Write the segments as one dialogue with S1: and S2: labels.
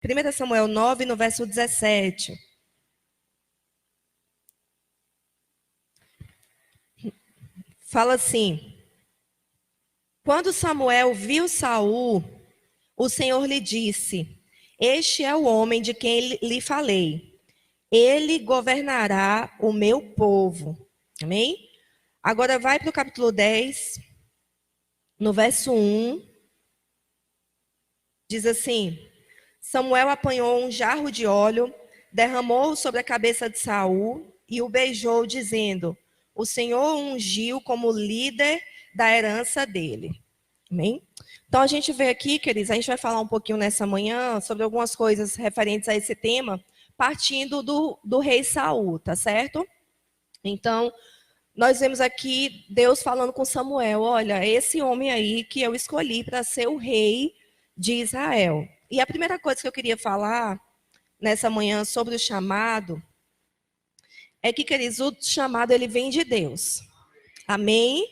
S1: 1 Samuel 9, no verso 17. Fala assim: quando Samuel viu Saul, o Senhor lhe disse: este é o homem de quem lhe falei. Ele governará o meu povo. Amém? Agora vai para o capítulo 10, no verso 1. Diz assim: Samuel apanhou um jarro de óleo, derramou-o sobre a cabeça de Saul e o beijou, dizendo: o Senhor o ungiu como líder da herança dele. Amém? Então a gente vê aqui, queridos, a gente vai falar um pouquinho nessa manhã sobre algumas coisas referentes a esse tema, partindo do rei Saul, tá certo? Então, nós vemos aqui Deus falando com Samuel: olha, esse homem aí que eu escolhi para ser o rei de Israel. E a primeira coisa que eu queria falar nessa manhã sobre o chamado é que, queridos, o chamado ele vem de Deus. Amém?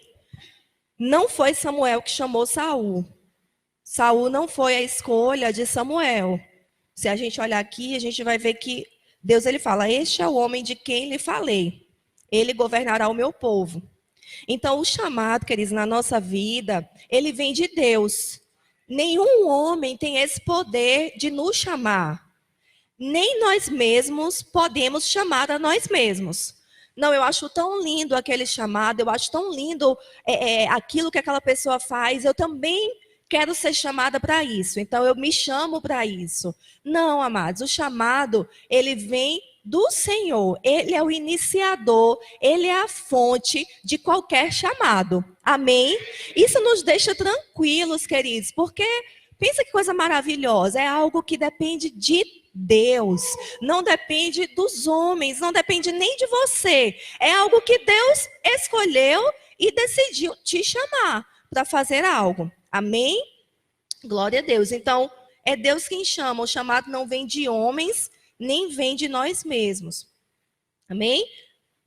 S1: Não foi Samuel que chamou Saul. Saul não foi a escolha de Samuel. Se a gente olhar aqui, a gente vai ver que Deus ele fala: este é o homem de quem lhe falei. Ele governará o meu povo. Então, o chamado, queridos, na nossa vida, ele vem de Deus. Nenhum homem tem esse poder de nos chamar. Nem nós mesmos podemos chamar a nós mesmos. Não, eu acho tão lindo aquele chamado, eu acho tão lindo aquilo que aquela pessoa faz, eu também quero ser chamada para isso, então eu me chamo para isso. Não, amados, o chamado, ele vem do Senhor, ele é o iniciador, ele é a fonte de qualquer chamado. Amém? Isso nos deixa tranquilos, queridos, porque pensa que coisa maravilhosa, é algo que depende de Deus, não depende dos homens, não depende nem de você. É algo que Deus escolheu e decidiu te chamar para fazer algo. Amém? Glória a Deus. Então, é Deus quem chama. O chamado não vem de homens, nem vem de nós mesmos. Amém?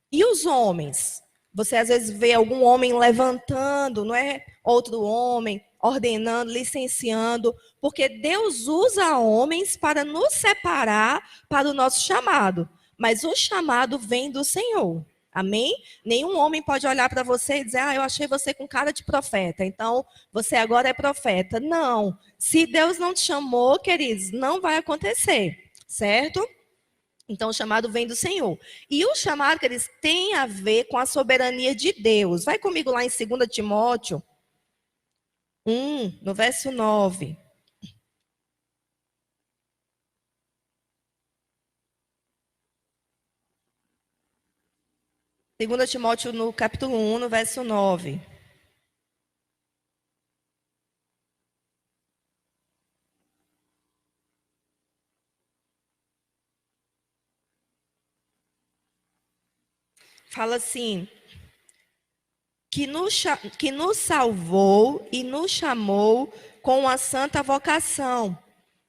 S1: E os homens? Você às vezes vê algum homem levantando, não é? Outro homem ordenando, licenciando, porque Deus usa homens para nos separar para o nosso chamado. Mas o chamado vem do Senhor. Amém? Nenhum homem pode olhar para você e dizer: ah, eu achei você com cara de profeta, então você agora é profeta. Não. Se Deus não te chamou, queridos, não vai acontecer. Certo? Então, o chamado vem do Senhor. E o chamado, queridos, tem a ver com a soberania de Deus. Vai comigo lá em 2 Timóteo 1, no verso 9. Segunda Timóteo, no capítulo 1, no verso 9. Fala assim: que nos salvou e nos chamou com a santa vocação,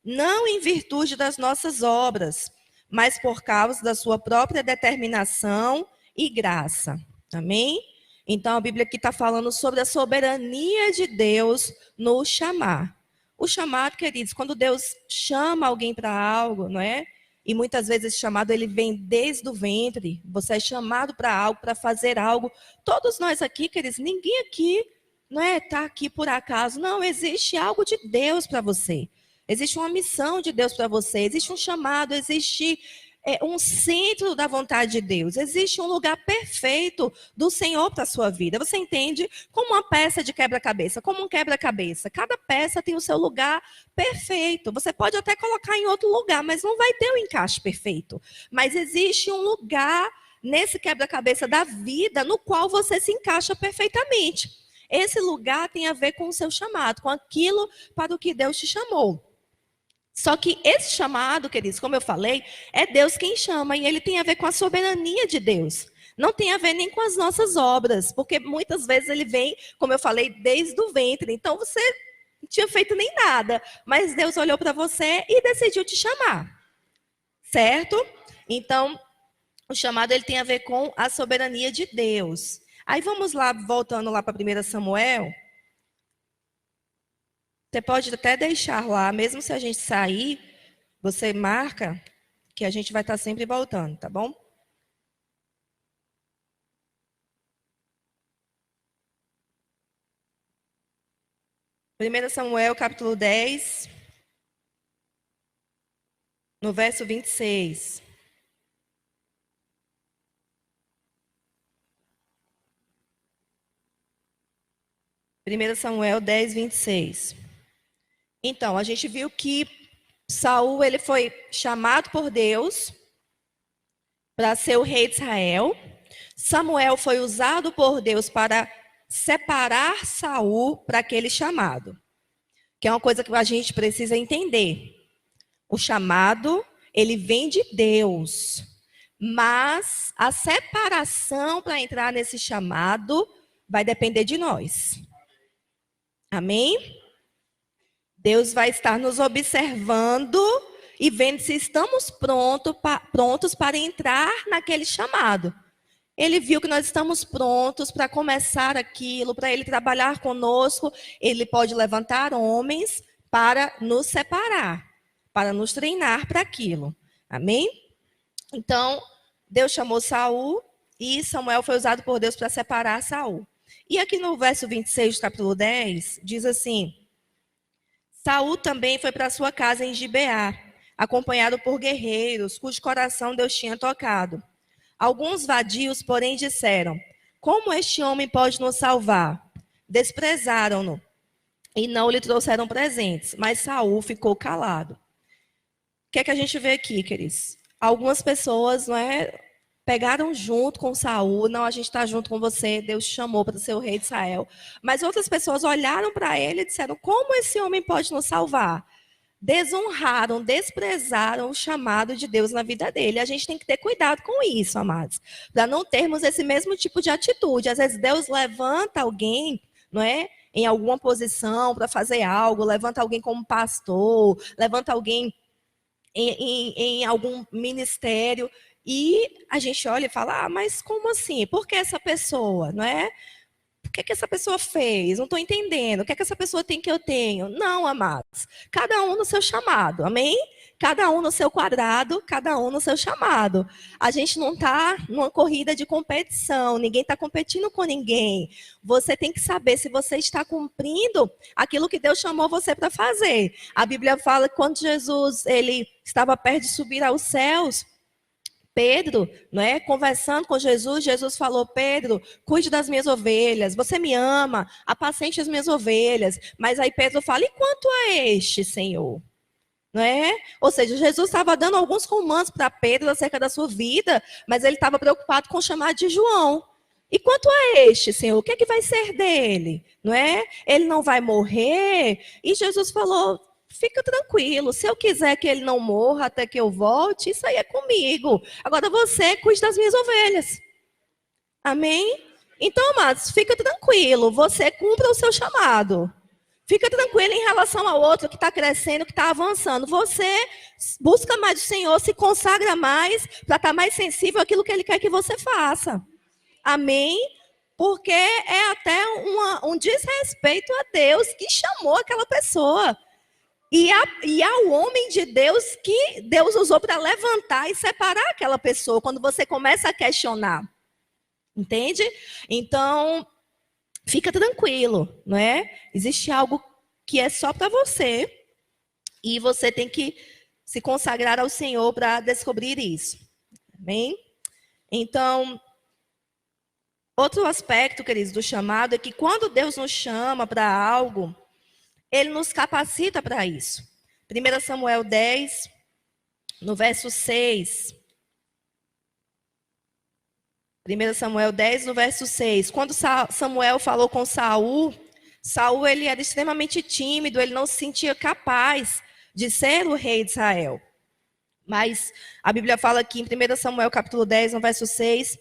S1: não em virtude das nossas obras, mas por causa da sua própria determinação e graça. Amém? Então, a Bíblia aqui está falando sobre a soberania de Deus no chamar. O chamado, queridos, quando Deus chama alguém para algo, não é? E muitas vezes esse chamado ele vem desde o ventre. Você é chamado para algo, para fazer algo. Todos nós aqui, queridos, ninguém aqui não é tá aqui por acaso. Não, existe algo de Deus para você. Existe uma missão de Deus para você. Existe um chamado, existe um centro da vontade de Deus. Existe um lugar perfeito do Senhor para a sua vida. Você entende? Como uma peça de quebra-cabeça, como um quebra-cabeça. Cada peça tem o seu lugar perfeito. Você pode até colocar em outro lugar, mas não vai ter o encaixe perfeito. Mas existe um lugar nesse quebra-cabeça da vida no qual você se encaixa perfeitamente. Esse lugar tem a ver com o seu chamado, com aquilo para o que Deus te chamou. Só que esse chamado, queridos, como eu falei, é Deus quem chama e ele tem a ver com a soberania de Deus. Não tem a ver nem com as nossas obras, porque muitas vezes ele vem, como eu falei, desde o ventre. Então você não tinha feito nem nada, mas Deus olhou para você e decidiu te chamar. Certo? Então, o chamado ele tem a ver com a soberania de Deus. Aí vamos lá, voltando lá para 1 Samuel. Você pode até deixar lá, mesmo se a gente sair, Você marca que a gente vai estar sempre voltando, tá bom? Primeiro Samuel, capítulo 10, no verso 26. Primeiro Samuel 10, 26. Então, a gente viu que Saul, ele foi chamado por Deus para ser o rei de Israel. Samuel foi usado por Deus para separar Saul para aquele chamado, que é uma coisa que a gente precisa entender. O chamado, ele vem de Deus, mas a separação para entrar nesse chamado vai depender de nós. Amém? Deus vai estar nos observando e vendo se estamos prontos para entrar naquele chamado. Ele viu que nós estamos prontos para começar aquilo, para ele trabalhar conosco. Ele pode levantar homens para nos separar, para nos treinar para aquilo. Amém? Então, Deus chamou Saul e Samuel foi usado por Deus para separar Saul. E aqui no verso 26 do capítulo 10, diz assim: Saul também foi para sua casa em Gibeá, acompanhado por guerreiros, cujo coração Deus tinha tocado. Alguns vadios, porém, disseram: como este homem pode nos salvar? Desprezaram-no e não lhe trouxeram presentes, mas Saul ficou calado. O que é que a gente vê aqui, queridos? Algumas pessoas, não é, pegaram junto com Saul, não, a gente está junto com você, Deus te chamou para ser o rei de Israel. Mas outras pessoas olharam para ele e disseram: como esse homem pode nos salvar? Desonraram, desprezaram o chamado de Deus na vida dele. A gente tem que ter cuidado com isso, amados, para não termos esse mesmo tipo de atitude. Às vezes Deus levanta alguém, não é, em alguma posição para fazer algo, levanta alguém como pastor, levanta alguém em algum ministério, e a gente olha e fala: mas como assim? Por que essa pessoa, não é? O que essa pessoa fez? Não estou entendendo. O que essa pessoa tem que eu tenho? Não, amados. Cada um no seu chamado, amém? Cada um no seu quadrado, cada um no seu chamado. A gente não está numa corrida de competição, ninguém está competindo com ninguém. Você tem que saber se você está cumprindo aquilo que Deus chamou você para fazer. A Bíblia fala que quando Jesus ele estava perto de subir aos céus, Pedro, não é, conversando com Jesus, Jesus falou: Pedro, cuide das minhas ovelhas, você me ama, apacente as minhas ovelhas. Mas aí Pedro fala: e quanto a este, Senhor? Não é? Ou seja, Jesus estava dando alguns comandos para Pedro acerca da sua vida, mas ele estava preocupado com o chamado de João. E quanto a este, Senhor, o que é que vai ser dele? Não é? Ele não vai morrer? E Jesus falou: fica tranquilo, se eu quiser que ele não morra até que eu volte, isso aí é comigo. Agora você cuide das minhas ovelhas. Amém? Então, amados, fica tranquilo, você cumpra o seu chamado. Fica tranquilo em relação ao outro que está crescendo, que está avançando. Você busca mais o Senhor, se consagra mais, para estar mais sensível àquilo que Ele quer que você faça. Amém? Porque é até um desrespeito a Deus que chamou aquela pessoa. E ao homem de Deus que Deus usou para levantar e separar aquela pessoa, quando você começa a questionar. Entende? Então, fica tranquilo, não é? Existe algo que é só para você e você tem que se consagrar ao Senhor para descobrir isso. Amém? Então, outro aspecto, queridos, do chamado é que quando Deus nos chama para algo, Ele nos capacita para isso. 1 Samuel 10, no verso 6. 1 Samuel 10, no verso 6. Quando Samuel falou com Saul, Saul ele era extremamente tímido, ele não se sentia capaz de ser o rei de Israel. Mas a Bíblia fala aqui em 1 Samuel capítulo 10, no verso 6,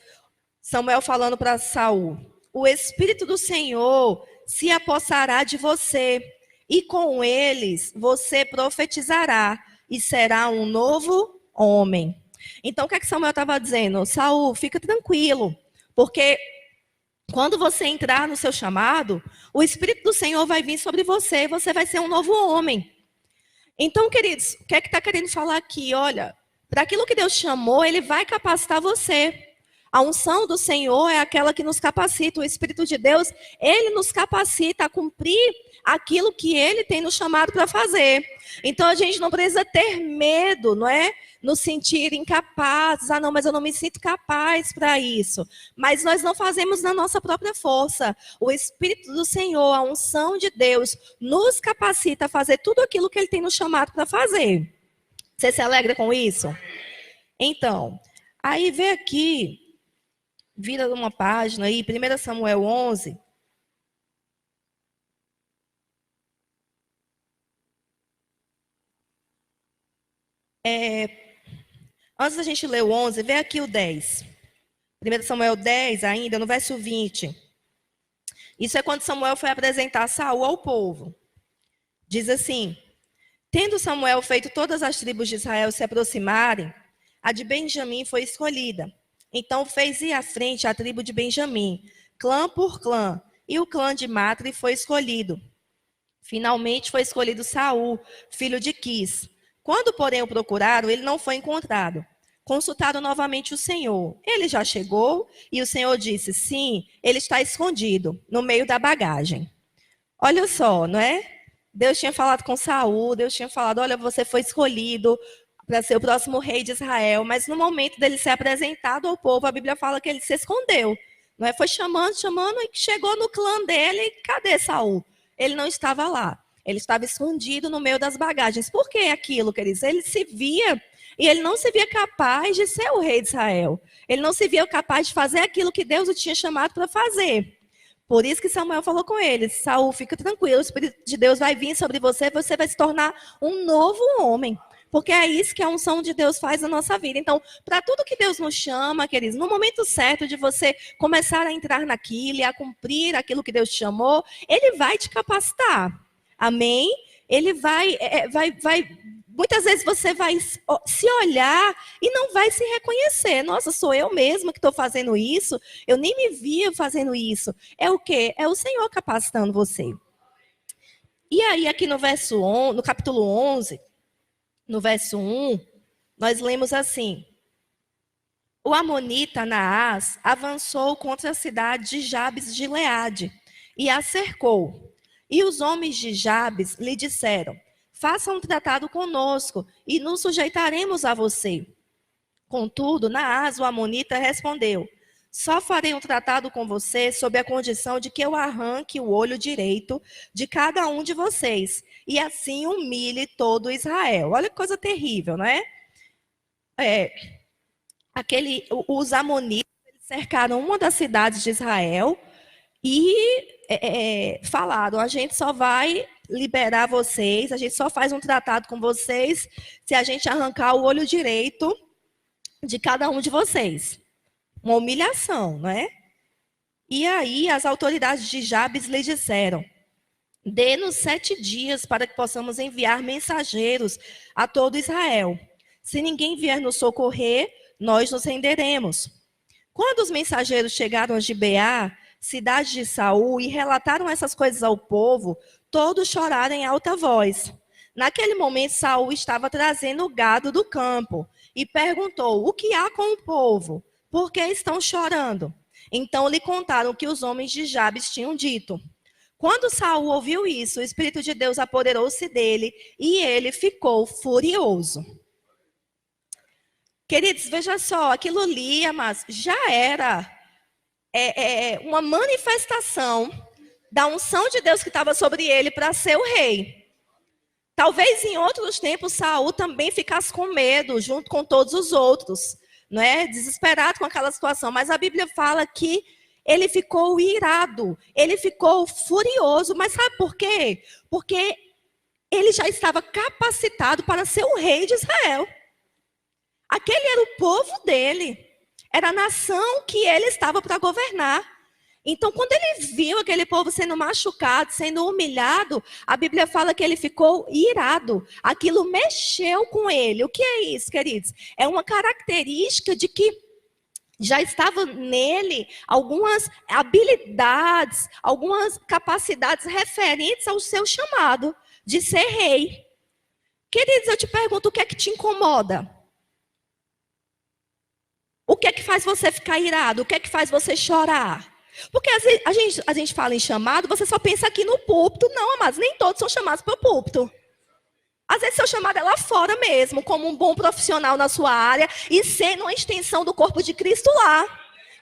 S1: Samuel falando para Saul: o Espírito do Senhor se apossará de você, e com eles você profetizará, e será um novo homem. Então, o que é que Samuel estava dizendo? Saul, fica tranquilo, porque quando você entrar no seu chamado, o Espírito do Senhor vai vir sobre você, você vai ser um novo homem. Então, queridos, o que é que está querendo falar aqui? Olha, para aquilo que Deus chamou, Ele vai capacitar você. A unção do Senhor é aquela que nos capacita. O Espírito de Deus, Ele nos capacita a cumprir aquilo que Ele tem nos chamado para fazer. Então, a gente não precisa ter medo, não é? Nos sentir incapazes. Ah, não, mas eu não me sinto capaz para isso. Mas nós não fazemos na nossa própria força. O Espírito do Senhor, a unção de Deus, nos capacita a fazer tudo aquilo que Ele tem nos chamado para fazer. Você se alegra com isso? Então, aí vem aqui, vira uma página aí, 1 Samuel 11. Antes da gente ler o 11, vê aqui o 10. 1 Samuel 10, ainda, no verso 20. Isso é quando Samuel foi apresentar Saul ao povo. Diz assim: tendo Samuel feito todas as tribos de Israel se aproximarem, a de Benjamim foi escolhida. Então fez ir à frente a tribo de Benjamim, clã por clã, e o clã de Matri foi escolhido. Finalmente foi escolhido Saul, filho de Quis. Quando, porém, o procuraram, ele não foi encontrado. Consultaram novamente o Senhor. Ele já chegou? E o Senhor disse: sim, ele está escondido, no meio da bagagem. Olha só, não é? Deus tinha falado com Saul, Deus tinha falado: olha, você foi escolhido para ser o próximo rei de Israel. Mas no momento dele ser apresentado ao povo, a Bíblia fala que ele se escondeu. Não é? Foi chamando, chamando, e chegou no clã dele. Cadê Saul? Ele não estava lá. Ele estava escondido no meio das bagagens. Por que aquilo, queridos? Ele se via e ele não se via capaz de ser o rei de Israel. Ele não se via capaz de fazer aquilo que Deus o tinha chamado para fazer. Por isso que Samuel falou com ele: Saul, fica tranquilo, o Espírito de Deus vai vir sobre você, você vai se tornar um novo homem. Porque é isso que a unção de Deus faz na nossa vida. Então, para tudo que Deus nos chama, queridos, no momento certo de você começar a entrar naquilo e a cumprir aquilo que Deus te chamou, Ele vai te capacitar. Amém? Ele vai. Muitas vezes você vai se olhar e não vai se reconhecer. Nossa, sou eu mesma que estou fazendo isso? Eu nem me via fazendo isso. É o quê? É o Senhor capacitando você. E aí, aqui no verso 11, no capítulo 11, no verso 1, nós lemos assim: o amonita Naás avançou contra a cidade de Jabes de Gileade e a cercou. E os homens de Jabes lhe disseram: faça um tratado conosco e nos sujeitaremos a você. Contudo, Naás, o amonita, respondeu: só farei um tratado com você sob a condição de que eu arranque o olho direito de cada um de vocês, e assim humilhe todo Israel. Olha que coisa terrível, não é? Os amonitas cercaram uma das cidades de Israel e falaram: a gente só vai liberar vocês, a gente só faz um tratado com vocês se a gente arrancar o olho direito de cada um de vocês. Uma humilhação, não é? E aí as autoridades de Jabes lhe disseram: dê-nos 7 dias para que possamos enviar mensageiros a todo Israel. Se ninguém vier nos socorrer, nós nos renderemos. Quando os mensageiros chegaram a Gibeá, cidade de Saul, e relataram essas coisas ao povo, todos choraram em alta voz. Naquele momento, Saul estava trazendo o gado do campo e perguntou: o que há com o povo? Por que estão chorando? Então lhe contaram o que os homens de Jabes tinham dito. Quando Saul ouviu isso, o Espírito de Deus apoderou-se dele e ele ficou furioso. Queridos, veja só, aquilo ali, mas já era uma manifestação da unção de Deus que estava sobre ele para ser o rei. Talvez em outros tempos Saul também ficasse com medo, junto com todos os outros, não é? Desesperado com aquela situação. Mas a Bíblia fala que ele ficou irado, ele ficou furioso. Mas sabe por quê? Porque ele já estava capacitado para ser o rei de Israel. Aquele era o povo dele, era a nação que ele estava para governar. Então, quando ele viu aquele povo sendo machucado, sendo humilhado, a Bíblia fala que ele ficou irado. Aquilo mexeu com ele. O que é isso, queridos? É uma característica de que já estava nele algumas habilidades, algumas capacidades referentes ao seu chamado de ser rei. Queridos, eu te pergunto, o que é que te incomoda? O que é que faz você ficar irado? O que é que faz você chorar? Porque a gente fala em chamado, você só pensa aqui no púlpito. Não, amados, nem todos são chamados para o púlpito. Às vezes seu chamado é lá fora mesmo, como um bom profissional na sua área e sendo uma extensão do corpo de Cristo lá,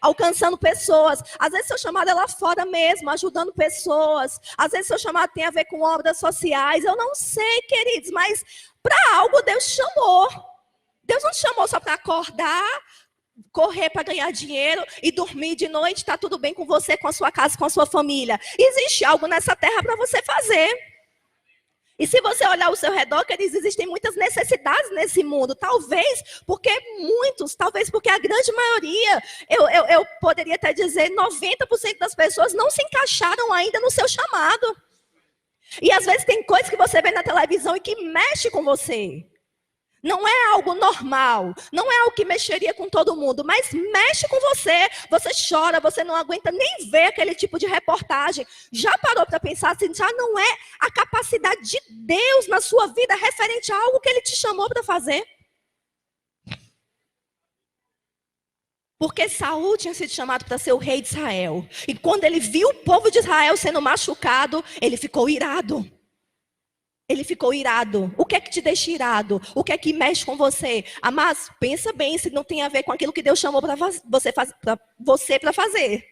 S1: alcançando pessoas. Às vezes seu chamado é lá fora mesmo, ajudando pessoas. Às vezes seu chamado tem a ver com obras sociais. Eu não sei, queridos, mas para algo Deus chamou. Deus não te chamou só para acordar, correr para ganhar dinheiro e dormir de noite, está tudo bem com você, com a sua casa, com a sua família. Existe algo nessa terra para você fazer. E se você olhar ao seu redor, queridos, existem muitas necessidades nesse mundo. Talvez porque a grande maioria, eu poderia até dizer, 90% das pessoas não se encaixaram ainda no seu chamado. E às vezes tem coisas que você vê na televisão e que mexe com você. Não é algo normal, não é algo que mexeria com todo mundo, mas mexe com você. Você chora, você não aguenta nem ver aquele tipo de reportagem. Já parou para pensar assim, já não é a capacidade de Deus na sua vida referente a algo que Ele te chamou para fazer? Porque Saul tinha sido chamado para ser o rei de Israel. E quando ele viu o povo de Israel sendo machucado, ele ficou irado. Ele ficou irado. O que é que te deixa irado? O que é que mexe com você? Mas pensa bem se não tem a ver com aquilo que Deus chamou para você para fazer.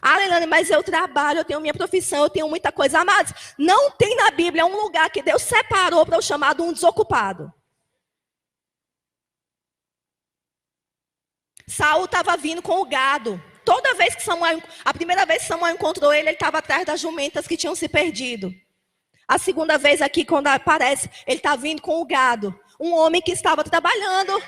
S1: Ah, Leilane, mas eu trabalho, eu tenho minha profissão, eu tenho muita coisa. Amados, não tem na Bíblia um lugar que Deus separou para o chamado um desocupado. Saul estava vindo com o gado. Toda vez que a primeira vez que Samuel encontrou ele estava atrás das jumentas que tinham se perdido. A segunda vez aqui, quando aparece, ele está vindo com o gado. Um homem que estava trabalhando.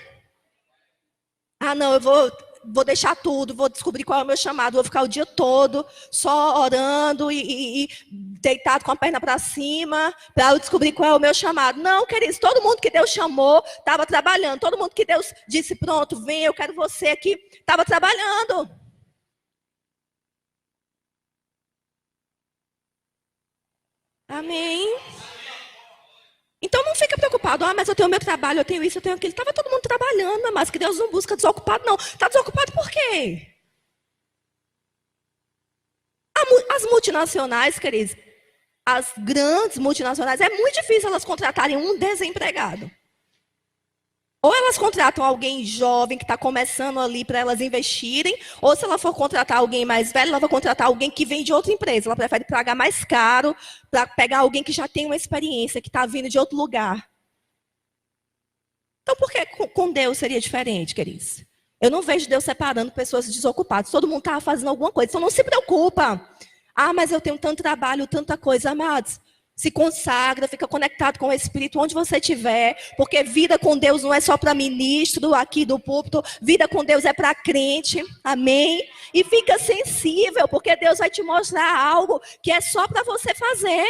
S1: Ah, não, eu vou deixar tudo, vou descobrir qual é o meu chamado. Vou ficar o dia todo só orando e deitado com a perna para cima para eu descobrir qual é o meu chamado. Não, queridos, todo mundo que Deus chamou estava trabalhando. Todo mundo que Deus disse, pronto, vem, eu quero você aqui, estava trabalhando. Amém. Então não fica preocupado. Ah, mas eu tenho meu trabalho, eu tenho isso, eu tenho aquilo. Estava todo mundo trabalhando, mas que Deus não busca desocupado, não. Está desocupado por quê? As multinacionais, queridos, as grandes multinacionais, é muito difícil elas contratarem um desempregado. Ou elas contratam alguém jovem que está começando ali para elas investirem, ou se ela for contratar alguém mais velho, ela vai contratar alguém que vem de outra empresa. Ela prefere pagar mais caro para pegar alguém que já tem uma experiência, que está vindo de outro lugar. Então, por que com Deus seria diferente, queridos? Eu não vejo Deus separando pessoas desocupadas. Todo mundo está fazendo alguma coisa. Então, não se preocupa. Ah, mas eu tenho tanto trabalho, tanta coisa, amados. Se consagra, fica conectado com o Espírito onde você estiver, porque vida com Deus não é só para ministro aqui do púlpito, vida com Deus é para crente, amém? E fica sensível, porque Deus vai te mostrar algo que é só para você fazer.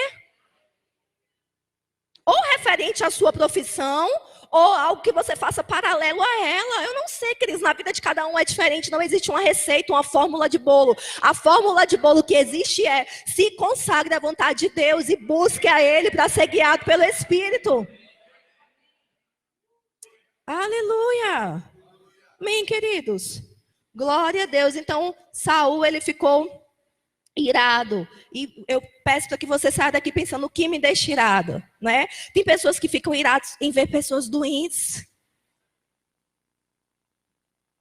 S1: Ou referente à sua profissão, ou algo que você faça paralelo a ela. Eu não sei, queridos, na vida de cada um é diferente, não existe uma receita, uma fórmula de bolo. A fórmula de bolo que existe é: se consagre à vontade de Deus e busque a Ele para ser guiado pelo Espírito. Aleluia! Amém, queridos? Glória a Deus. Então, Saul, ele ficou irado. E eu peço para que você saia daqui pensando o que me deixa irado, né? Tem pessoas que ficam iradas em ver pessoas doentes.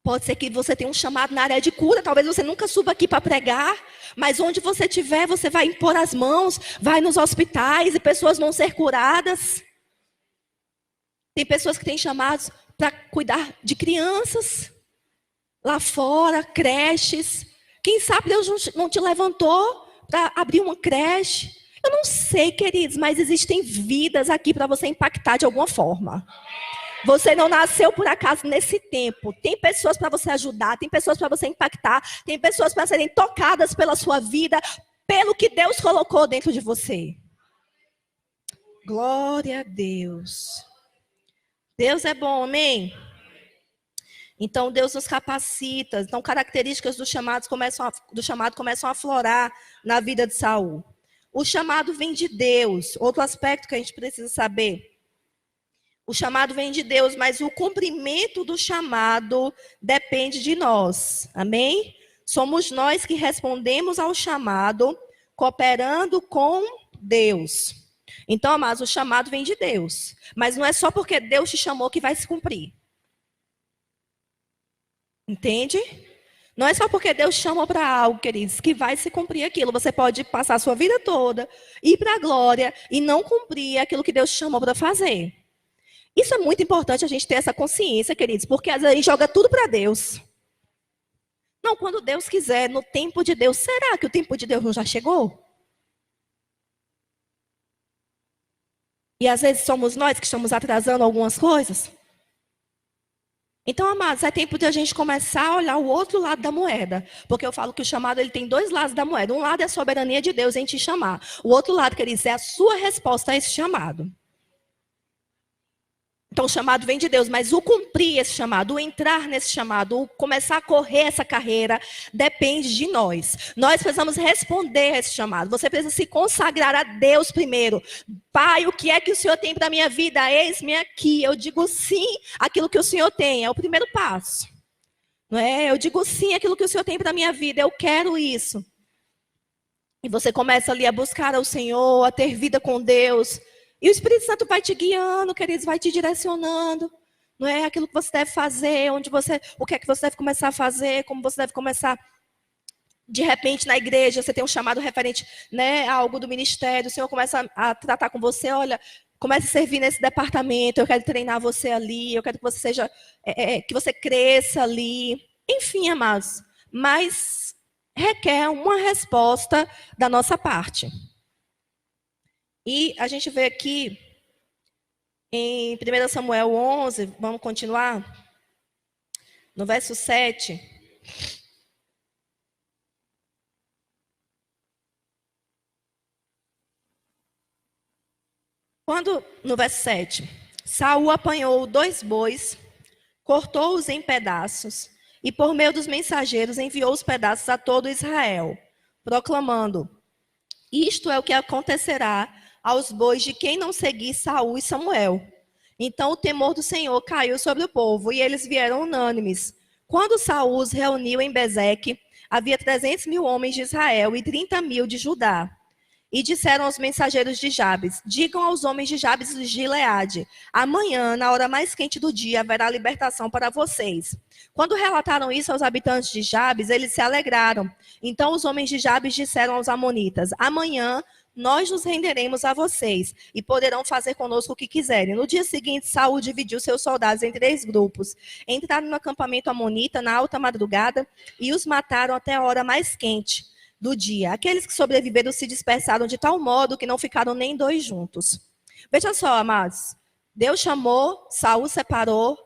S1: Pode ser que você tenha um chamado na área de cura, talvez você nunca suba aqui para pregar, mas onde você estiver, você vai impor as mãos, vai nos hospitais e pessoas vão ser curadas. Tem pessoas que têm chamados para cuidar de crianças lá fora, creches. Quem sabe Deus não te levantou para abrir uma creche? Eu não sei, queridos, mas existem vidas aqui para você impactar de alguma forma. Você não nasceu por acaso nesse tempo. Tem pessoas para você ajudar, tem pessoas para você impactar, tem pessoas para serem tocadas pela sua vida, pelo que Deus colocou dentro de você. Glória a Deus. Deus é bom, amém? Então, Deus nos capacita. Então, características do chamado começam a aflorar na vida de Saul. O chamado vem de Deus. Outro aspecto que a gente precisa saber. O chamado vem de Deus, mas o cumprimento do chamado depende de nós. Amém? Somos nós que respondemos ao chamado, cooperando com Deus. Então, amados, o chamado vem de Deus. Mas não é só porque Deus te chamou que vai se cumprir. Entende? Não é só porque Deus chama para algo, queridos, que vai se cumprir aquilo. Você pode passar a sua vida toda, ir para a glória e não cumprir aquilo que Deus chamou para fazer. Isso é muito importante a gente ter essa consciência, queridos, porque às vezes a gente joga tudo para Deus. Não, quando Deus quiser, no tempo de Deus. Será que o tempo de Deus não já chegou? E às vezes somos nós que estamos atrasando algumas coisas. Então, amados, é tempo de a gente começar a olhar o outro lado da moeda. Porque eu falo que o chamado ele tem dois lados da moeda. Um lado é a soberania de Deus em te chamar. O outro lado, queridos, é a sua resposta a esse chamado. Então, o chamado vem de Deus, mas o cumprir esse chamado, o entrar nesse chamado, o começar a correr essa carreira, depende de nós. Nós precisamos responder a esse chamado. Você precisa se consagrar a Deus primeiro. Pai, o que é que o Senhor tem para a minha vida? Eis-me aqui. Eu digo sim àquilo que o Senhor tem. É o primeiro passo. Não é? Eu digo sim àquilo que o Senhor tem para a minha vida. Eu quero isso. E você começa ali a buscar ao Senhor, a ter vida com Deus. E o Espírito Santo vai te guiando, queridos, vai te direcionando. Não é aquilo que você deve fazer, o que é que você deve começar a fazer, como você deve começar. De repente, na igreja, você tem um chamado referente, né, a algo do ministério, o Senhor começa a tratar com você, olha, comece a servir nesse departamento, eu quero treinar você ali, eu quero que você seja, que você cresça ali. Enfim, amados, mas requer uma resposta da nossa parte. E a gente vê aqui, em 1 Samuel 11, vamos continuar? No verso 7. Quando, no verso 7, Saul apanhou 2 bois, cortou-os em pedaços, e por meio dos mensageiros enviou os pedaços a todo Israel, proclamando: isto é o que acontecerá aos bois de quem não seguir Saul e Samuel. Então o temor do Senhor caiu sobre o povo, e eles vieram unânimes. Quando Saul os reuniu em Bezeque, havia 300.000 homens de Israel e 30.000 de Judá. E disseram aos mensageiros de Jabes: digam aos homens de Jabes de Gileade: amanhã, na hora mais quente do dia, haverá libertação para vocês. Quando relataram isso aos habitantes de Jabes, eles se alegraram. Então os homens de Jabes disseram aos amonitas: amanhã nós nos renderemos a vocês e poderão fazer conosco o que quiserem. No dia seguinte, Saul dividiu seus soldados em 3 grupos. Entraram no acampamento amonita na alta madrugada e os mataram até a hora mais quente do dia. Aqueles que sobreviveram se dispersaram de tal modo que não ficaram nem 2 juntos. Veja só, amados. Deus chamou, Saul separou,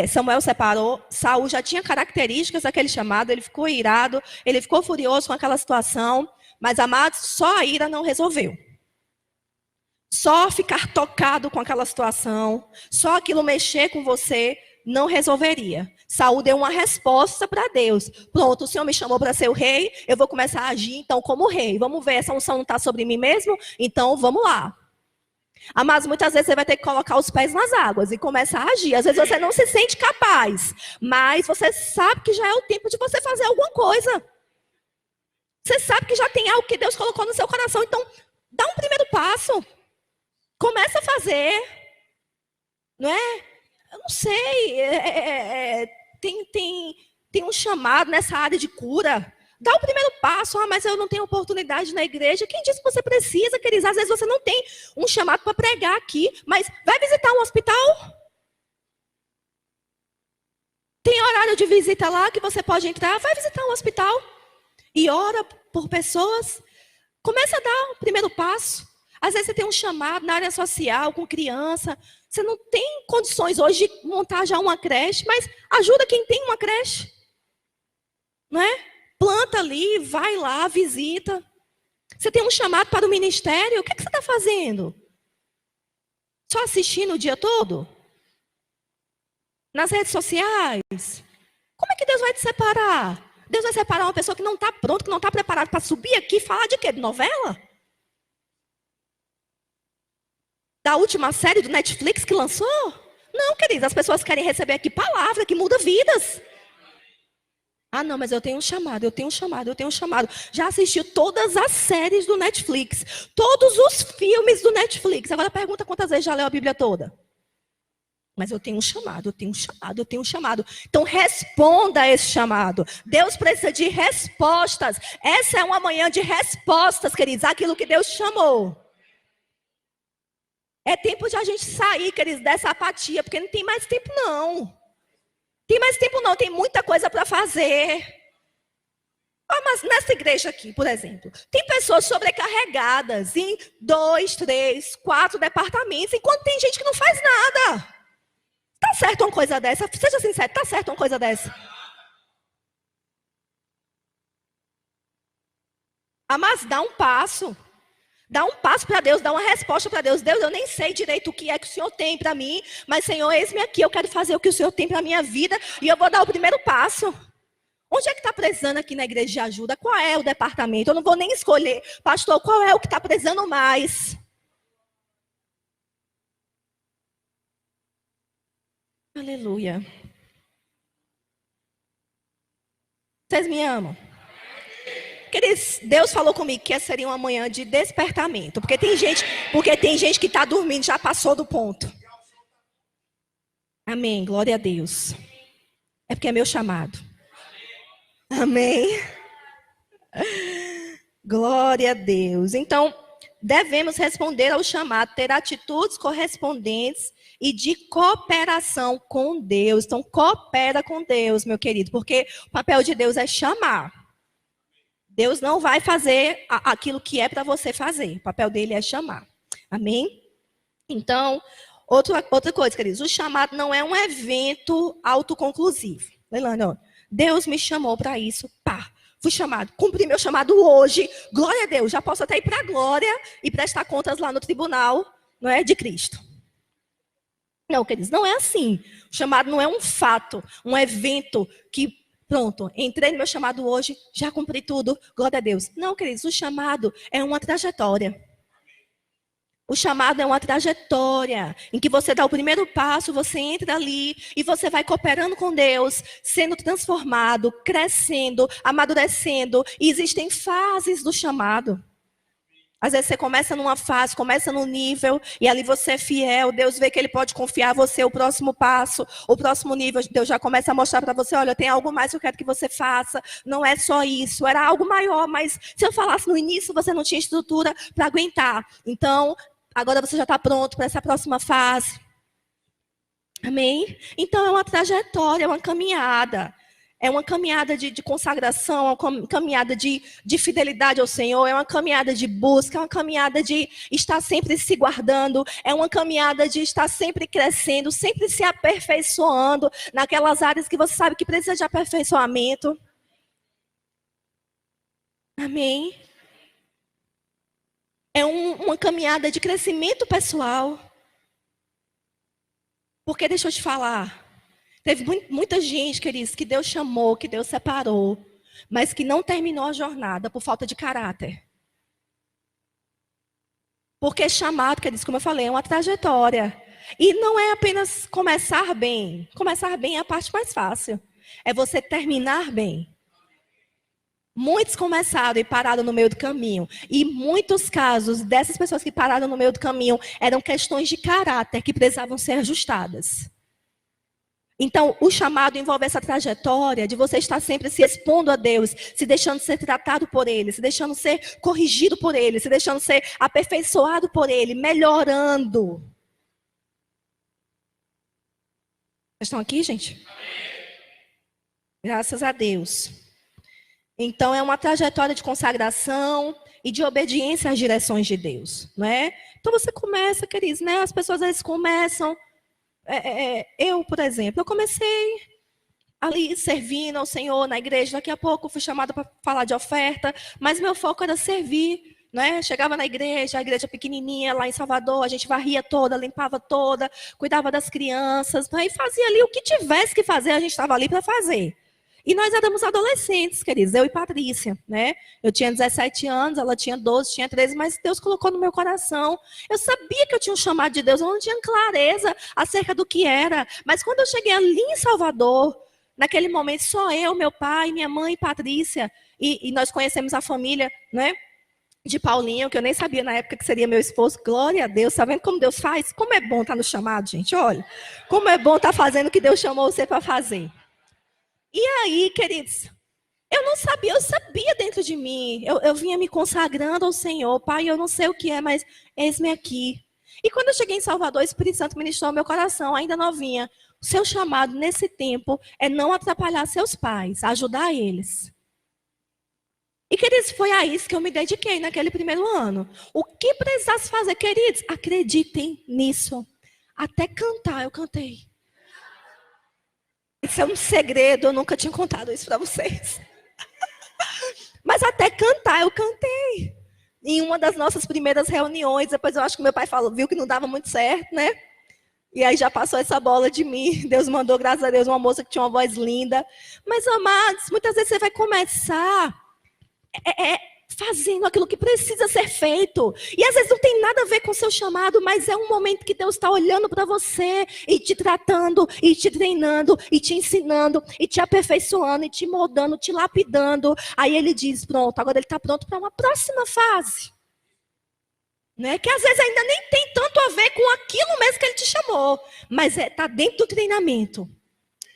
S1: Samuel separou. Saul já tinha características daquele chamado, ele ficou irado, ele ficou furioso com aquela situação. Mas, amados, só a ira não resolveu. Só ficar tocado com aquela situação, só aquilo mexer com você, não resolveria. Saul deu uma resposta para Deus. Pronto, o Senhor me chamou para ser o rei, eu vou começar a agir então como rei. Vamos ver, essa unção não está sobre mim mesmo? Então vamos lá. Amados, muitas vezes você vai ter que colocar os pés nas águas e começar a agir. Às vezes você não se sente capaz, mas você sabe que já é o tempo de você fazer alguma coisa. Você sabe que já tem algo que Deus colocou no seu coração, então dá um primeiro passo. Começa a fazer. Não é? Eu não sei. Tem um chamado nessa área de cura. Dá o primeiro passo. Ah, mas eu não tenho oportunidade na igreja. Quem disse que você precisa, queridos? Às vezes você não tem um chamado para pregar aqui, mas vai visitar um hospital? Tem horário de visita lá que você pode entrar? Vai visitar um hospital. E ora por pessoas, começa a dar o primeiro passo. Às vezes você tem um chamado na área social, com criança, você não tem condições hoje de montar já uma creche, mas ajuda quem tem uma creche. Não é? Planta ali, vai lá, visita. Você tem um chamado para o ministério, o que você está fazendo? Só assistindo o dia todo? Nas redes sociais? Como é que Deus vai te separar? Deus vai separar uma pessoa que não está pronta, que não está preparada para subir aqui e falar de quê? De novela? Da última série do Netflix que lançou? Não, queridos, as pessoas querem receber aqui palavra que muda vidas. Ah, não, mas eu tenho um chamado, eu tenho um chamado, eu tenho um chamado. Já assistiu todas as séries do Netflix, todos os filmes do Netflix. Agora pergunta quantas vezes já leu a Bíblia toda. Mas eu tenho um chamado, eu tenho um chamado, eu tenho um chamado. Então responda a esse chamado. Deus precisa de respostas. Essa é uma manhã de respostas, queridos, aquilo que Deus chamou. É tempo de a gente sair, queridos, dessa apatia, porque não tem mais tempo, não. Tem mais tempo, não, tem muita coisa para fazer. Ah, mas nessa igreja aqui, por exemplo, tem pessoas sobrecarregadas em 2, 3, 4 departamentos, enquanto tem gente que não faz nada. Tá certo uma coisa dessa? Seja sincero, tá certo uma coisa dessa? Ah, mas dá um passo. Dá um passo para Deus, dá uma resposta para Deus. Deus, eu nem sei direito o que é que o Senhor tem para mim, mas Senhor, eis-me aqui, eu quero fazer o que o Senhor tem para a minha vida e eu vou dar o primeiro passo. Onde é que está precisando aqui na igreja de ajuda? Qual é o departamento? Eu não vou nem escolher. Pastor, qual é o que está precisando mais? Aleluia. Vocês me amam? Queridos, Deus falou comigo que essa seria uma manhã de despertamento. Porque tem gente que está dormindo, já passou do ponto. Amém, glória a Deus. É porque é meu chamado. Amém. Glória a Deus. Então, devemos responder ao chamado, ter atitudes correspondentes e de cooperação com Deus. Então, coopera com Deus, meu querido, porque o papel de Deus é chamar. Deus não vai fazer aquilo que é para você fazer. O papel dele é chamar. Amém? Então, outra coisa, queridos. O chamado não é um evento autoconclusivo. Leilane, ó, Deus me chamou para isso. Pá, fui chamado. Cumpri meu chamado hoje. Glória a Deus. Já posso até ir para a glória e prestar contas lá no tribunal, não é, de Cristo. Não, queridos, não é assim. O chamado não é um fato, um evento que... Pronto, entrei no meu chamado hoje, já cumpri tudo, glória a Deus. Não, queridos, o chamado é uma trajetória. O chamado é uma trajetória em que você dá o primeiro passo, você entra ali e você vai cooperando com Deus, sendo transformado, crescendo, amadurecendo. E existem fases do chamado. Às vezes você começa numa fase, começa num nível, e ali você é fiel, Deus vê que Ele pode confiar a você o próximo passo, o próximo nível, Deus já começa a mostrar para você, olha, tem algo mais que eu quero que você faça, não é só isso, era algo maior, mas se eu falasse no início, você não tinha estrutura para aguentar. Então, agora você já está pronto para essa próxima fase. Amém? Então, é uma trajetória, é uma caminhada. É uma caminhada de consagração, é uma caminhada de fidelidade ao Senhor, é uma caminhada de busca, é uma caminhada de estar sempre se guardando, é uma caminhada de estar sempre crescendo, sempre se aperfeiçoando naquelas áreas que você sabe que precisa de aperfeiçoamento. Amém? É uma caminhada de crescimento pessoal. Porque deixa eu te falar, teve muita gente, queridos, que Deus chamou, que Deus separou, mas que não terminou a jornada por falta de caráter. Porque chamado, queridos, como eu falei, é uma trajetória. E não é apenas começar bem. Começar bem é a parte mais fácil. É você terminar bem. Muitos começaram e pararam no meio do caminho. E muitos casos dessas pessoas que pararam no meio do caminho eram questões de caráter que precisavam ser ajustadas. Então, o chamado envolve essa trajetória de você estar sempre se expondo a Deus, se deixando ser tratado por Ele, se deixando ser corrigido por Ele, se deixando ser aperfeiçoado por Ele, melhorando. Vocês estão aqui, gente? Graças a Deus. Então, é uma trajetória de consagração e de obediência às direções de Deus, não é? Então, você começa, queridos, né? As pessoas às vezes começam... eu, por exemplo, eu comecei ali servindo ao Senhor na igreja, daqui a pouco fui chamada para falar de oferta, mas meu foco era servir, né? Chegava na igreja, a igreja pequenininha lá em Salvador, a gente varria toda, limpava toda, cuidava das crianças, né? E fazia ali o que tivesse que fazer, a gente estava ali para fazer. E nós éramos adolescentes, queridos, eu e Patrícia, né? Eu tinha 17 anos, ela tinha 12, tinha 13, mas Deus colocou no meu coração. Eu sabia que eu tinha um chamado de Deus, eu não tinha clareza acerca do que era. Mas quando eu cheguei ali em Salvador, naquele momento, só eu, meu pai, minha mãe e Patrícia, e nós conhecemos a família, né? De Paulinho, que eu nem sabia na época que seria meu esposo. Glória a Deus, tá vendo como Deus faz? Como é bom estar no chamado, gente, olha. Como é bom estar fazendo o que Deus chamou você para fazer. E aí, queridos, eu não sabia, eu sabia dentro de mim. Eu vinha me consagrando ao Senhor. Pai, eu não sei o que é, mas eis-me aqui. E quando eu cheguei em Salvador, o Espírito Santo ministrou ao meu coração, ainda novinha. O seu chamado nesse tempo é não atrapalhar seus pais, ajudar eles. E, queridos, foi a isso que eu me dediquei naquele primeiro ano. O que precisasse fazer, queridos, acreditem nisso. Até cantar eu cantei. Isso é um segredo, eu nunca tinha contado isso para vocês. Mas até cantar eu cantei. Em uma das nossas primeiras reuniões, depois eu acho que meu pai falou, viu que não dava muito certo, né? E aí já passou essa bola de mim. Deus mandou, graças a Deus, uma moça que tinha uma voz linda. Mas, amados, muitas vezes você vai começar fazendo aquilo que precisa ser feito. E às vezes não tem nada a ver com o seu chamado, mas é um momento que Deus está olhando para você e te tratando, e te treinando, e te ensinando, e te aperfeiçoando, e te moldando, te lapidando. Aí ele diz, pronto, agora ele está pronto para uma próxima fase. Né? Que às vezes ainda nem tem tanto a ver com aquilo mesmo que ele te chamou, mas está dentro do treinamento.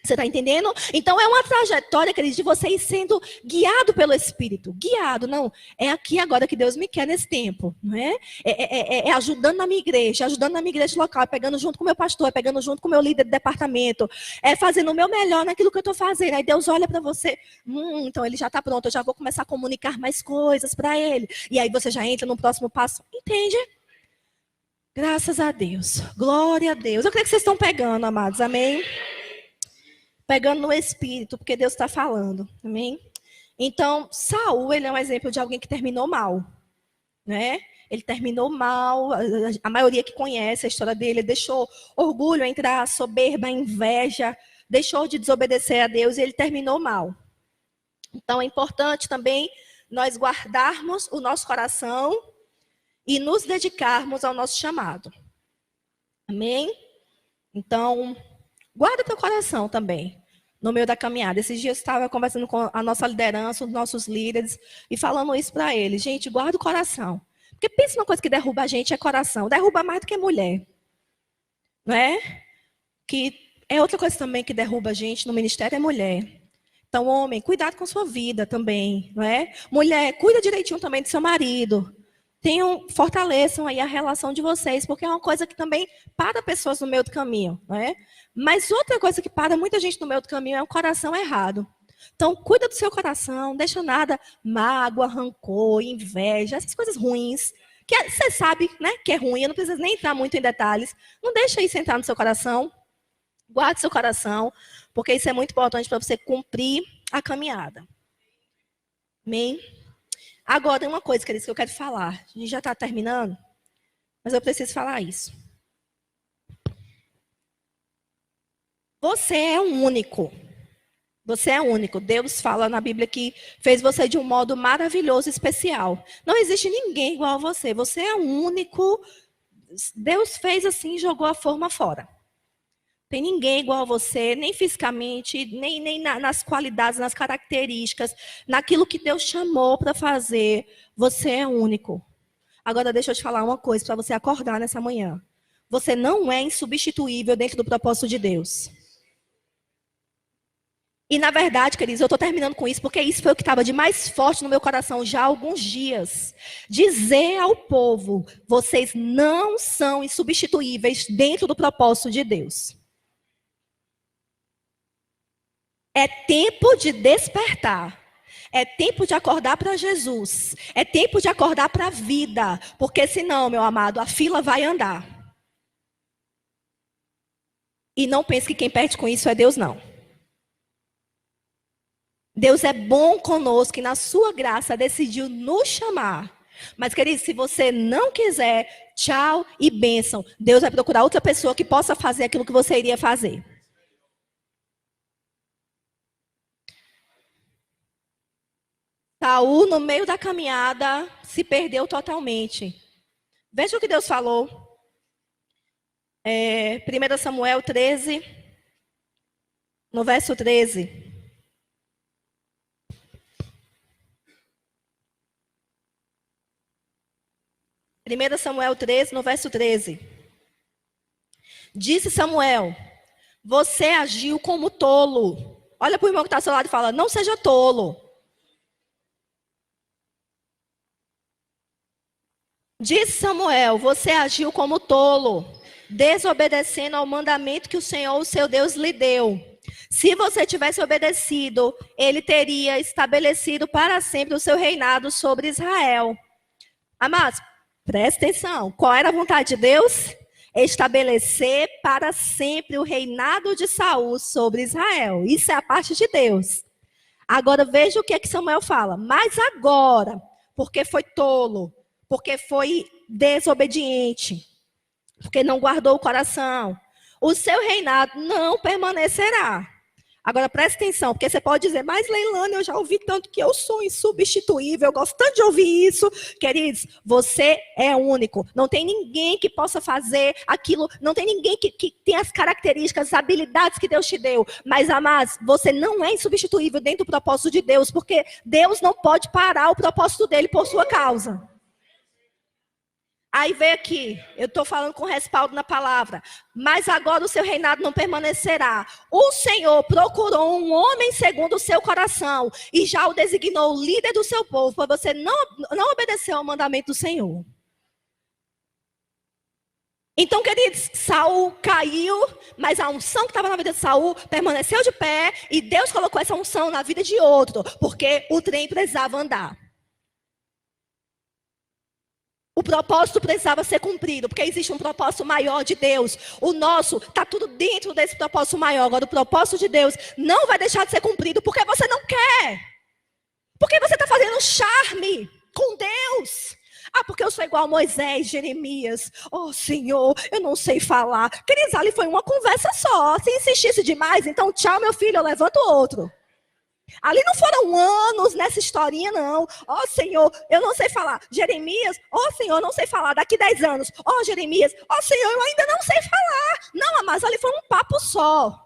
S1: Você está entendendo? Então é uma trajetória, queridos, de você ir sendo guiado pelo Espírito. Guiado, não. É aqui agora que Deus me quer nesse tempo. Não é? É ajudando na minha igreja, ajudando na minha igreja local, é pegando junto com o meu pastor, é pegando junto com o meu líder de departamento, é fazendo o meu melhor naquilo que eu estou fazendo. Aí Deus olha para você, então ele já está pronto, eu já vou começar a comunicar mais coisas para ele. E aí você já entra no próximo passo. Entende? Graças a Deus. Glória a Deus. Eu creio que vocês estão pegando, amados. Amém? Pegando no Espírito, porque Deus está falando. Amém? Então, Saul, ele é um exemplo de alguém que terminou mal. Né? Ele terminou mal, a maioria que conhece a história dele, deixou orgulho entrar, soberba, inveja, deixou de desobedecer a Deus e ele terminou mal. Então, é importante também nós guardarmos o nosso coração e nos dedicarmos ao nosso chamado. Amém? Então, guarda teu coração também, no meio da caminhada. Esses dias eu estava conversando com a nossa liderança, os nossos líderes, e falando isso para eles. Gente, guarda o coração. Porque pensa uma coisa que derruba a gente é coração. Derruba mais do que mulher. Não é? Que é outra coisa também que derruba a gente no ministério é mulher. Então, homem, cuidado com sua vida também. Não é? Mulher, cuida direitinho também do seu marido. Fortaleçam aí a relação de vocês, porque é uma coisa que também para pessoas no meio do caminho, não é? Mas outra coisa que para muita gente no meio do caminho é o coração errado. Então, cuida do seu coração, não deixa nada, mágoa, rancor, inveja, essas coisas ruins, que você sabe, né, que é ruim, eu não preciso nem entrar muito em detalhes. Não deixa isso entrar no seu coração, guarde seu coração, porque isso é muito importante para você cumprir a caminhada. Amém? Agora, tem uma coisa, queridos, que eu quero falar. A gente já está terminando, mas eu preciso falar isso. Você é único. Você é único. Deus fala na Bíblia que fez você de um modo maravilhoso, especial. Não existe ninguém igual a você. Você é único. Deus fez assim e jogou a forma fora. Tem ninguém igual a você, nem fisicamente, nem nas qualidades, nas características, naquilo que Deus chamou para fazer. Você é único. Agora, deixa eu te falar uma coisa para você acordar nessa manhã. Você não é insubstituível dentro do propósito de Deus. E, na verdade, queridos, eu estou terminando com isso, porque isso foi o que estava de mais forte no meu coração já há alguns dias. Dizer ao povo, vocês não são insubstituíveis dentro do propósito de Deus. É tempo de despertar. É tempo de acordar para Jesus. É tempo de acordar para a vida. Porque senão, meu amado, a fila vai andar. E não pense que quem perde com isso é Deus, não. Deus é bom conosco e na sua graça decidiu nos chamar. Mas, querido, se você não quiser, tchau e bênção. Deus vai procurar outra pessoa que possa fazer aquilo que você iria fazer. Saul, no meio da caminhada, se perdeu totalmente. Veja o que Deus falou. 1 Samuel 13, no verso 13. 1 Samuel 13, no verso 13. Disse Samuel: você agiu como tolo. Olha para o irmão que está ao seu lado e fala: não seja tolo. Disse Samuel: você agiu como tolo, desobedecendo ao mandamento que o Senhor, o seu Deus, lhe deu. Se você tivesse obedecido, ele teria estabelecido para sempre o seu reinado sobre Israel. Amados, presta atenção. Qual era a vontade de Deus? Estabelecer para sempre o reinado de Saul sobre Israel. Isso é a parte de Deus. Agora veja o que é que Samuel fala. Mas agora, porque foi tolo, porque foi desobediente, porque não guardou o coração, o seu reinado não permanecerá. Agora presta atenção, porque você pode dizer: mas Leilane, eu já ouvi tanto que eu sou insubstituível, eu gosto tanto de ouvir isso. Queridos, você é único. Não tem ninguém que possa fazer aquilo, não tem ninguém que tem as características, as habilidades que Deus te deu. Mas, amados, você não é insubstituível dentro do propósito de Deus, porque Deus não pode parar o propósito dele por sua causa. Aí vem aqui, eu estou falando com respaldo na palavra. Mas agora o seu reinado não permanecerá. O Senhor procurou um homem segundo o seu coração e já o designou líder do seu povo, para você não obedecer ao mandamento do Senhor. Então, queridos, Saul caiu, mas a unção que estava na vida de Saul permaneceu de pé e Deus colocou essa unção na vida de outro, porque o trem precisava andar. O propósito precisava ser cumprido, porque existe um propósito maior de Deus. O nosso está tudo dentro desse propósito maior. Agora, o propósito de Deus não vai deixar de ser cumprido porque você não quer. Porque você está fazendo charme com Deus. Ah, porque eu sou igual a Moisés, Jeremias. Oh, Senhor, eu não sei falar. Queridos, ali foi uma conversa só. Se insistisse demais, então tchau, meu filho, eu levanto outro. Ali não foram anos nessa historinha, não. Ó, Senhor, eu não sei falar. Jeremias, ó, Senhor, eu não sei falar. Daqui 10 anos. Ó, Jeremias, ó, Senhor, eu ainda não sei falar. Não, mas ali foi um papo só.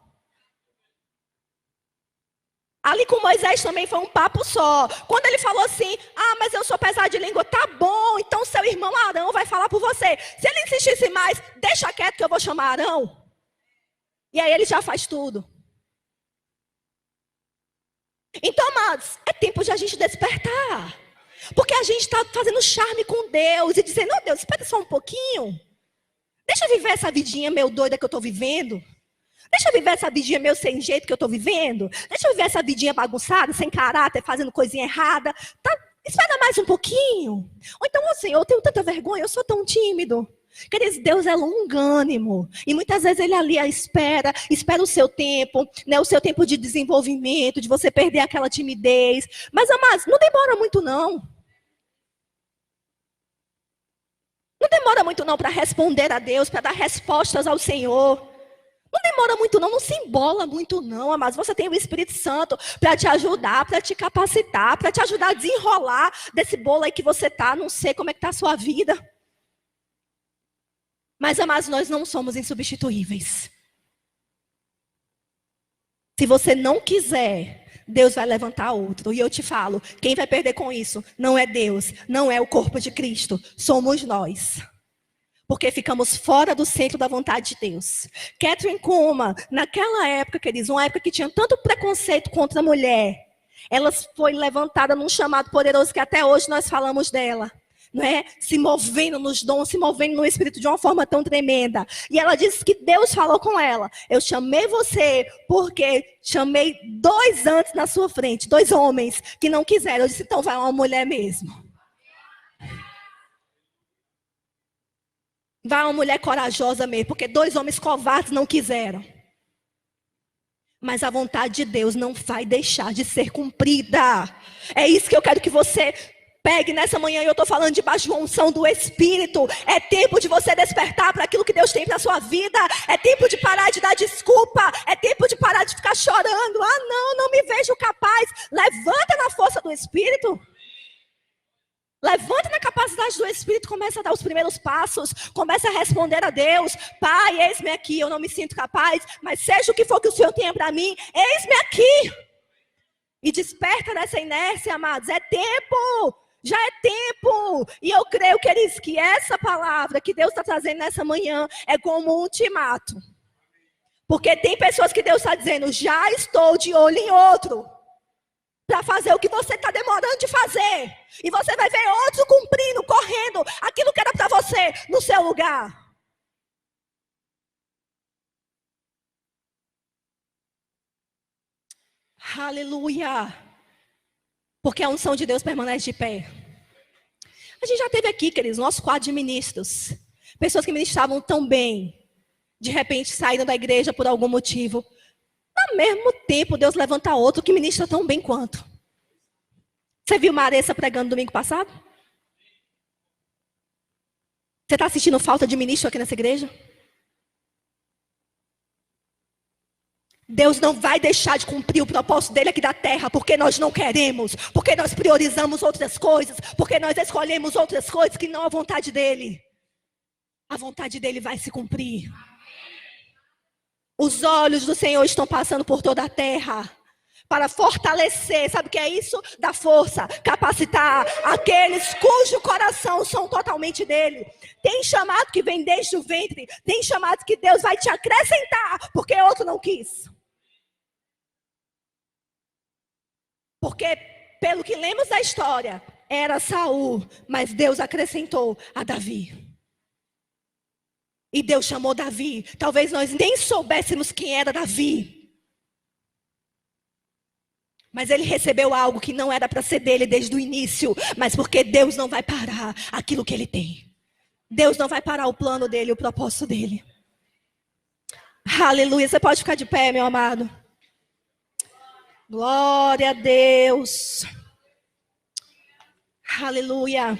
S1: Ali com Moisés também foi um papo só. Quando ele falou assim: ah, mas eu sou pesado de língua. Tá bom, então seu irmão Arão vai falar por você. Se ele insistisse mais, deixa quieto que eu vou chamar Arão. E aí ele já faz tudo. Então, amados, é tempo de a gente despertar. Porque a gente está fazendo charme com Deus e dizendo: oh, Deus, espera só um pouquinho. Deixa eu viver essa vidinha meio doida que eu estou vivendo. Deixa eu viver essa vidinha meio sem jeito que eu estou vivendo. Deixa eu viver essa vidinha bagunçada, sem caráter, fazendo coisinha errada. Tá? Espera mais um pouquinho. Ou então, oh, Senhor, eu tenho tanta vergonha, eu sou tão tímido. Queridos, Deus é longânimo. E muitas vezes Ele ali espera o seu tempo, né, o seu tempo de desenvolvimento, de você perder aquela timidez. Mas, amados, não demora muito não. Não demora muito não para responder a Deus, para dar respostas ao Senhor. Não demora muito não se embola muito não, amados. Você tem o Espírito Santo para te ajudar, para te capacitar, para te ajudar a desenrolar desse bolo aí que você está. Não sei como é que está a sua vida. Mas, amados, nós não somos insubstituíveis. Se você não quiser, Deus vai levantar outro. E eu te falo, quem vai perder com isso não é Deus, não é o corpo de Cristo, somos nós. Porque ficamos fora do centro da vontade de Deus. Kathryn Kuhlman, naquela época, queridos, uma época que tinha tanto preconceito contra a mulher, ela foi levantada num chamado poderoso que até hoje nós falamos dela. Não é? Se movendo nos dons, se movendo no Espírito de uma forma tão tremenda. E ela disse que Deus falou com ela: eu chamei você porque chamei 2 antes na sua frente, 2 homens que não quiseram. Eu disse: então vai uma mulher mesmo. Vai uma mulher corajosa mesmo, porque 2 homens covardes não quiseram. Mas a vontade de Deus não vai deixar de ser cumprida. É isso que eu quero que você pegue nessa manhã. E eu estou falando debaixo de uma unção do Espírito. É tempo de você despertar para aquilo que Deus tem para a sua vida. É tempo de parar de dar desculpa. É tempo de parar de ficar chorando. Ah, não me vejo capaz. Levanta na força do Espírito. Levanta na capacidade do Espírito, começa a dar os primeiros passos, começa a responder a Deus. Pai, eis-me aqui, eu não me sinto capaz, mas seja o que for que o Senhor tenha para mim, eis-me aqui. E desperta dessa inércia, amados, é tempo, já é tempo. E eu creio, queridos, que essa palavra que Deus está trazendo nessa manhã é como um ultimato. Porque tem pessoas que Deus está dizendo, já estou de olho em outro. Para fazer o que você está demorando de fazer. E você vai ver outros cumprindo, correndo, aquilo que era para você no seu lugar. Aleluia. Porque a unção de Deus permanece de pé. A gente já teve aqui, queridos, nosso quadro de ministros. Pessoas que ministravam tão bem. De repente saíram da igreja por algum motivo. Ao mesmo tempo, Deus levanta outro que ministra tão bem quanto. Você viu Maressa pregando domingo passado? Você está sentindo falta de ministro aqui nessa igreja? Deus não vai deixar de cumprir o propósito dele aqui da terra, porque nós não queremos, porque nós priorizamos outras coisas, porque nós escolhemos outras coisas que não a vontade dele. A vontade dele vai se cumprir. Os olhos do Senhor estão passando por toda a terra para fortalecer, sabe o que é isso? Dar força, capacitar aqueles cujo coração são totalmente dele. Tem chamado que vem desde o ventre, tem chamado que Deus vai te acrescentar, porque outro não quis. Porque, pelo que lemos da história, era Saul, mas Deus acrescentou a Davi. E Deus chamou Davi. Talvez nós nem soubéssemos quem era Davi. Mas ele recebeu algo que não era para ser dele desde o início. Mas porque Deus não vai parar aquilo que ele tem. Deus não vai parar o plano dele, o propósito dele. Aleluia. Você pode ficar de pé, meu amado. Glória a Deus. Aleluia.